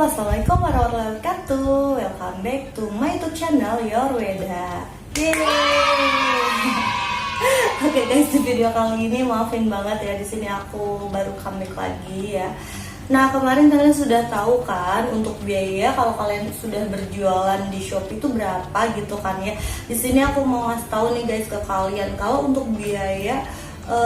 Assalamualaikum warahmatullahi wabarakatuh. Welcome back to my YouTube channel Your Weda. Yeay. Oke guys, di video kali ini maafin banget ya, di sini aku baru comeback lagi ya. Nah, kemarin kalian sudah tahu kan untuk biaya kalau kalian sudah berjualan di Shopee itu berapa gitu kan ya. Di sini aku mau ngasih tahu nih guys ke kalian kalau untuk biaya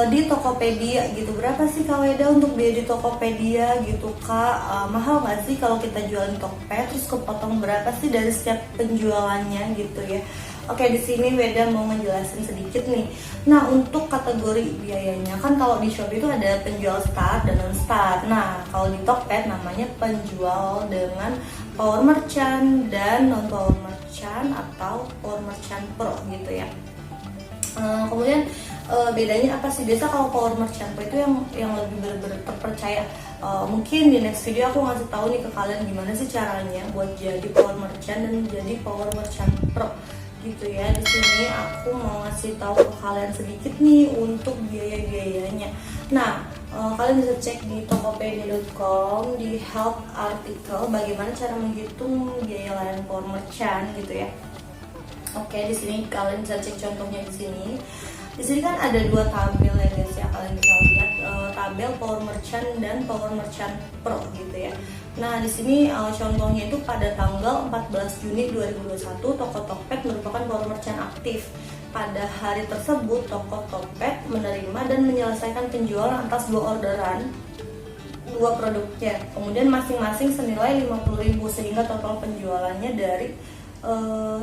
di Tokopedia gitu, berapa sih Kak Weda untuk biaya di Tokopedia gitu Kak, mahal nggak sih kalau kita jualan di Tokopedia, terus kepotong berapa sih dari setiap penjualannya gitu ya. Oke, di sini Weda mau ngejelasin sedikit nih. Nah, untuk kategori biayanya kan kalau di Shopee itu ada penjual start dan non start. Nah, kalau di Tokped namanya penjual dengan power merchant dan non power merchant atau power merchant pro gitu ya. Kemudian bedanya apa sih? Biasa kalau power merchant pro itu yang lebih benar-benar terpercaya. Mungkin di next video aku ngasih tahu nih ke kalian gimana sih caranya buat jadi power merchant dan jadi power merchant pro gitu ya. Di sini aku mau ngasih tahu ke kalian sedikit nih untuk biaya-biayanya. Nah, kalian bisa cek di tokopedia.com di help artikel bagaimana cara menghitung biaya layanan power merchant gitu ya. Oke, di sini kalian bisa cek contohnya di sini. Di sini kan ada dua tabel ya guys ya, kalian bisa lihat tabel Power Merchant dan Power Merchant Pro gitu ya. Nah, di sini contohnya itu pada tanggal 14 Juni 2021 toko Tokped merupakan Power Merchant aktif. Pada hari tersebut toko Tokped menerima dan menyelesaikan penjualan atas dua orderan dua produknya. Kemudian masing-masing senilai 50.000 sehingga total penjualannya dari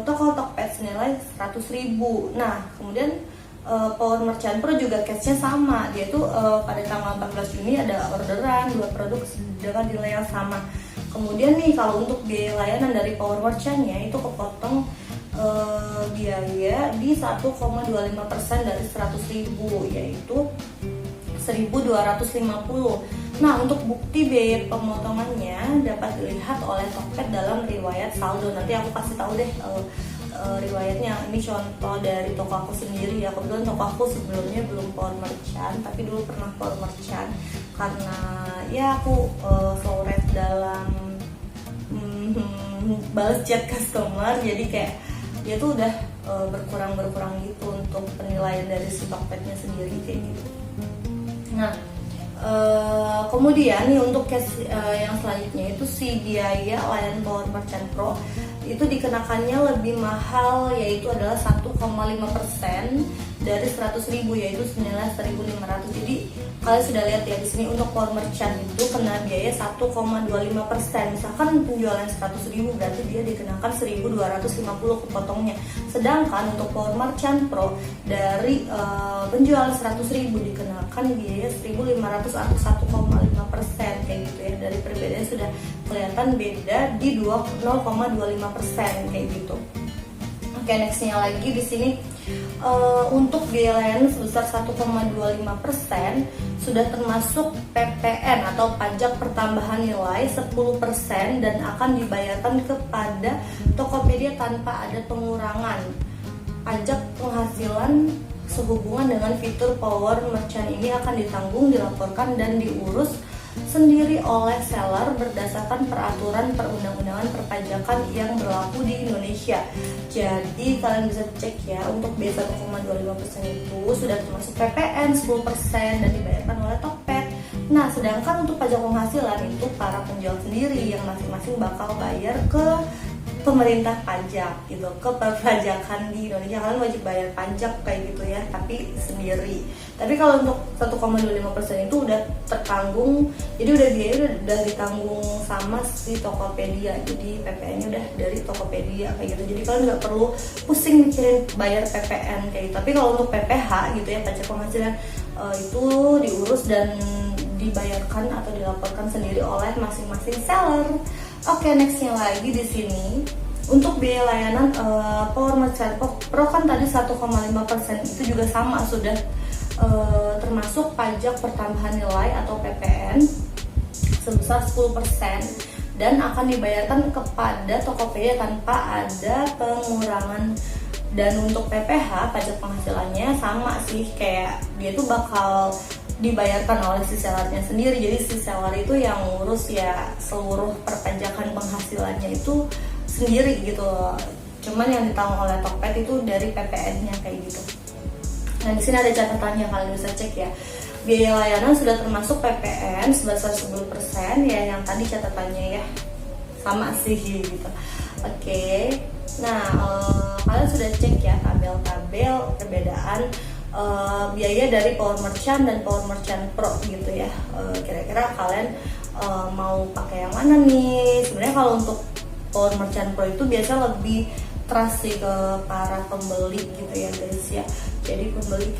toko Tokped senilai 100.000. Nah, kemudian Power Merchant Pro juga case-nya sama, dia itu pada tanggal 14 Juni ada orderan dua produk dengan nilai yang sama. Kemudian nih kalau untuk biaya layanan dari Power Merchant-nya itu kepotong biaya di 1,25% dari 100.000 yaitu 1.250. Nah, untuk bukti biaya pemotongannya dapat dilihat oleh Tokped dalam riwayat saldo. Nanti aku kasih tahu deh riwayatnya. Ini contoh dari toko aku sendiri ya. Kebetulan toko aku sebelumnya belum Power Merchant, tapi dulu pernah Power Merchant karena ya aku slow rate dalam balas chat customer, jadi kayak dia tuh udah berkurang gitu untuk penilaian dari si Tokpednya sendiri kayak gitu. Nah, kemudian nih untuk case yang selanjutnya itu si biaya layanan Power Merchant Pro itu dikenakannya lebih mahal, yaitu adalah 1,5% dari 100.000 yaitu senilai 1.500. Jadi kalian sudah lihat ya di sini untuk Power Merchant itu kena biaya 1,25%. Misalkan penjualan 100.000 berarti dia dikenakan 1.250 kepotongnya. Sedangkan untuk Power Merchant Pro dari penjualan 100.000 dikenakan biaya 1.500 atau 1,5% kayak gitu ya. Dari perbedaannya sudah kelihatan beda di 0,25% kayak gitu. Oke, nextnya lagi di sini untuk biaya layanan sebesar 1,25% sudah termasuk PPN atau pajak pertambahan nilai 10% dan akan dibayarkan kepada Tokopedia tanpa ada pengurangan. Pajak penghasilan sehubungan dengan fitur Power Merchant ini akan ditanggung, dilaporkan dan diurus sendiri oleh seller berdasarkan peraturan perundang-undangan perpajakan yang berlaku di Indonesia. Jadi kalian bisa cek ya, untuk biaya 1,25% itu sudah termasuk PPN 10% dan dibayarkan oleh Tokped. Nah, sedangkan untuk pajak penghasilan itu para penjual sendiri yang masing-masing bakal bayar ke pemerintah pajak gitu, ke perpajakan di Indonesia. Kalian wajib bayar pajak kayak gitu ya, tapi sendiri. Tapi kalau untuk 1,25% itu udah tertanggung, jadi udah biaya udah ditanggung sama si Tokopedia. Jadi PPN-nya udah dari Tokopedia kayak gitu. Jadi kalian nggak perlu pusing mikirin bayar PPN kayak gitu. Tapi kalau untuk PPH gitu ya, pajak penghasilan itu diurus dan dibayarkan atau dilaporkan sendiri oleh masing-masing seller. Oke, nextnya lagi di sini untuk biaya layanan Power Merchant Pro kan tadi 1,5% itu juga sama, sudah termasuk pajak pertambahan nilai atau PPN sebesar 10% dan akan dibayarkan kepada Tokopedia tanpa ada pengurangan. Dan untuk PPH pajak penghasilannya sama sih, kayak dia tuh bakal dibayarkan oleh si sellernya sendiri. Jadi si seller itu yang ngurus ya seluruh perpajakan penghasilannya itu sendiri gitu. Cuman yang ditanggung oleh Tokped itu dari PPN-nya kayak gitu. Nah, di sini ada catatannya, kalian bisa cek ya. Biaya layanan sudah termasuk PPN sebesar 10% ya, yang tadi catatannya ya. Sama sih gitu. Oke. Nah, kalian sudah cek ya tabel-tabel perbedaan biaya dari Power Merchant dan Power Merchant Pro gitu ya. Kira-kira kalian mau pakai yang mana nih? Sebenarnya kalau untuk Power Merchant Pro itu biasa lebih trust sih ke para pembeli gitu ya guys ya. Jadi pembeli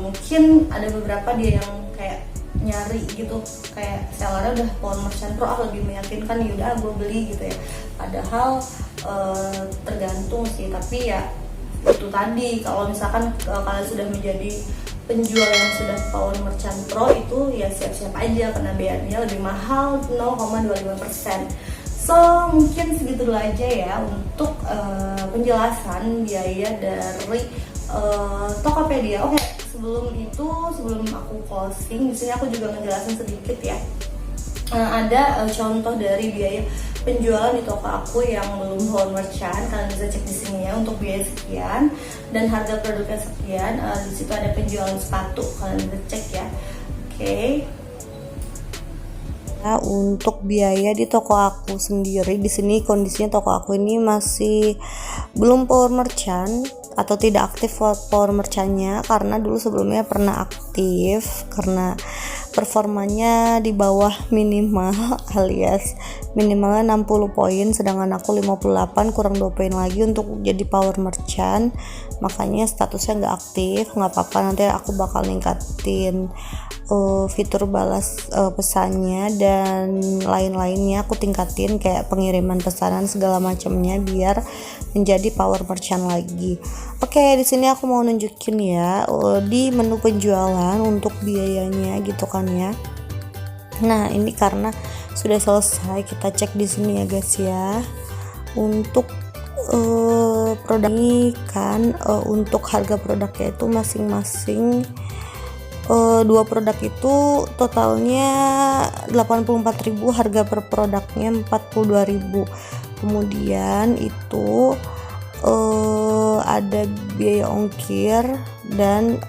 mungkin ada beberapa dia yang kayak nyari gitu, kayak sellernya udah Power Merchant Pro lebih meyakinkan, ya udah gue beli gitu ya. Padahal tergantung sih, tapi ya itu tadi, kalau misalkan kalian sudah menjadi penjual yang sudah Power Merchant Pro itu ya siap-siap aja karena biayanya lebih mahal 0,25%. So mungkin segitu dulu aja ya untuk penjelasan biaya dari Tokopedia. Oke, sebelum aku closing, di sini aku juga ngejelasin sedikit ya. Ada contoh dari biaya penjualan di toko aku yang belum Power Merchant. Kalian bisa cek di sini ya, untuk biaya sekian dan harga produknya sekian. Di situ ada penjualan sepatu, kalian bisa cek ya. Oke. Nah, untuk biaya di toko aku sendiri, di sini kondisinya toko aku ini masih belum Power Merchant atau tidak aktif Power Merchant-nya, karena dulu sebelumnya pernah aktif karena performanya di bawah minimal alias minimalnya 60 poin, sedangkan aku 58, kurang 2 poin lagi untuk jadi Power Merchant, makanya statusnya nggak aktif. Nggak apa-apa, nanti aku bakal ningkatin fitur balas pesannya dan lain-lainnya, aku tingkatin kayak pengiriman pesanan segala macamnya biar menjadi Power Merchant lagi. Oke, di sini aku mau nunjukin ya di menu penjualan untuk biayanya gitu kan ya. Nah, ini karena sudah selesai, kita cek di sini ya guys ya. Untuk produk ini kan untuk harga produknya itu masing-masing dua produk itu totalnya 84.000, harga per produknya 42.000. Kemudian itu ada biaya ongkir dan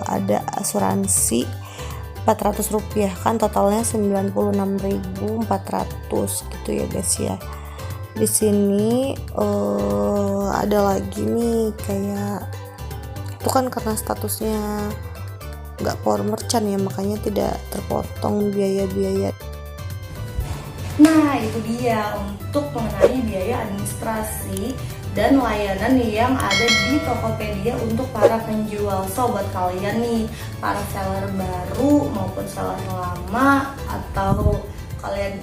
ada asuransi 400 rupiah, kan totalnya 96.400 gitu ya guys ya. Di sini ada lagi nih kayak itu kan karena statusnya nggak Power Merchant ya, makanya tidak terpotong biaya-biaya. Nah, itu dia untuk mengenai biaya administrasi dan layanan yang ada di Tokopedia untuk para penjual. So, buat kalian nih, para seller baru maupun seller lama, atau kalian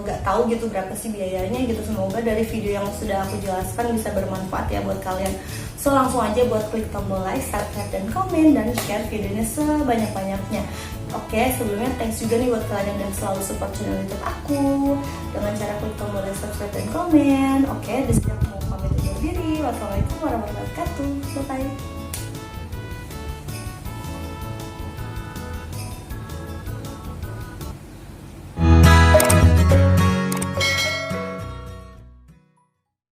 nggak tahu gitu berapa sih biayanya gitu, semoga dari video yang sudah aku jelaskan bisa bermanfaat ya buat kalian. So, langsung aja buat klik tombol like, subscribe, dan komen, dan share videonya sebanyak-banyaknya. Oke, sebelumnya thanks juga nih buat kalian yang selalu support channel YouTube aku dengan cara klik tombol like, subscribe, dan komen. Oke, di sini aku mau pamit undur diri. Wassalamualaikum warahmatullahi wabarakatuh. Bye.